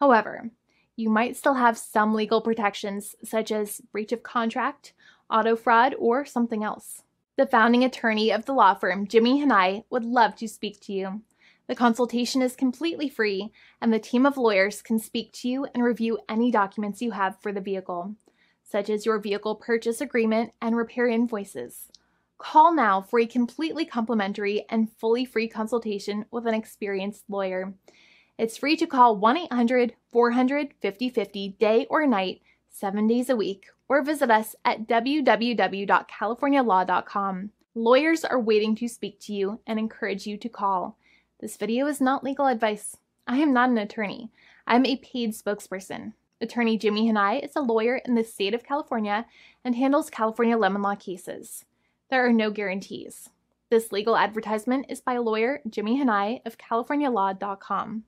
However, you might still have some legal protections such as breach of contract, auto fraud, or something else. The founding attorney of the law firm, Jimmy Hanai, would love to speak to you. The consultation is completely free, and the team of lawyers can speak to you and review any documents you have for the vehicle, such as your vehicle purchase agreement and repair invoices. Call now for a completely complimentary and fully free consultation with an experienced lawyer. It's free to call 1-800-400-5050 day or night, 7 days a week, or visit us at www.californialaw.com. Lawyers are waiting to speak to you and encourage you to call. This video is not legal advice. I am not an attorney. I'm a paid spokesperson. Attorney Jimmy Hanai is a lawyer in the state of California and handles California lemon law cases. There are no guarantees. This legal advertisement is by lawyer Jimmy Hanai of CaliforniaLaw.com.